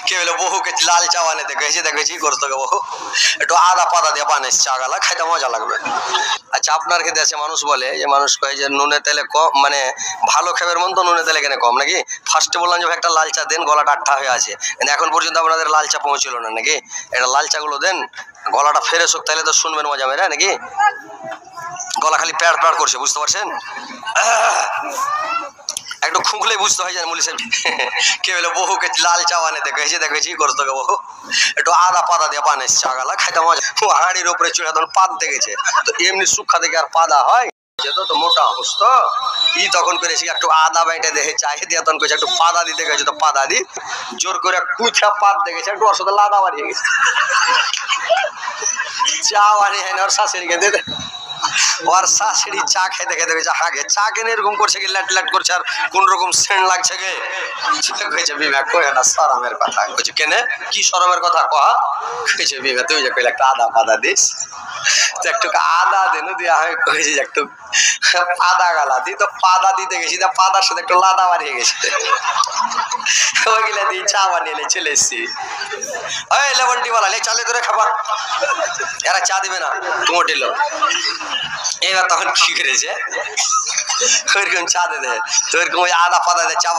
কে বলে বহুকে লাল চা বানাতে গেছে, দেখেছি করতো বহু একটু আদা পাতা দিয়ে বানিয়েছে চা গালা, খাইতে মজা লাগবে। আচ্ছা, আপনার খেতে আছে মানুষ বলে যে মানুষ কয় যে নুনে তেলে কম, মানে ভালো খাবার মন তো নুনে তেলে কেন কম নাকি? ফার্স্টে বললাম যে একটা লাল চা দেন, গলাটা আটটা হয়ে আছে, কিন্তু এখন পর্যন্ত আপনাদের লাল চা পৌঁছলো না নাকি? এটা লাল চা গুলো দেন, গলাটা ফ্রেশ হোক, তাহলে তো শুনবেন মজা মেরে নাকি? গলা খালি প্যাড় প্যাড় করছে, বুঝতে পারছেন? একটু খুঁকলেই বুঝতে হয় যায় মুলি সাহেব। কে বলে বহুকে লাল চা বানাতে গেছে, দেখেছি করতো বহু একটু আদা পাতা দিয়ে বানিয়েছে চা গালা, খাইতে মজা। হাড়ির উপরে চুড়ে তখন পাত দেখেছে, তো এমনি সুখা থেকে আর পাদা হয় তো মোটা অবস তো ই তখন করেছি একটু আদা বাইটে দেখে চাই দিয়ে তখন করেছে একটু পাদা দিতে গেছে, তো পাদা দি জোর করে কুচা পাত দেখেছে, একটু ওর সাথে লাদা বাড়িয়ে গেছে, চা বানিয়ে হয় না ওর শাশুড়িকে দিতে। ওর শাশুড়ি চা খেতে খেতে গেছে হাগে, চা কেনে এরকম করছে কি ল্যাট ল্যাট করছে, আর কোন রকম সেন্ট লাগছে গে। কইছে বিমা কয়ে না সরমের কথা, কইছে কেনে কি সরমের কথা কয়া? কইছে বিমা তুই যে কইলে একটা আদা পাদা দিস, তো একটু আদা দেনু দিয়া হয়, কইছি একটু পাদা গালা দি, তো পাদা দিতে গেছি, তা পাদার সাথে একটু লাদা বাড়িয়ে গেছে, ওইগুলা দিয়ে চা বানিয়ে চলে এসছি। ওই লেমন টি বলা চালে ধরে খাবার, এরা চা দিবে না তোমার লোক। এবার তখন কি করেছে, ওইরকম চা দে, তো ওইরকম আদা পাতা দিয়ে চা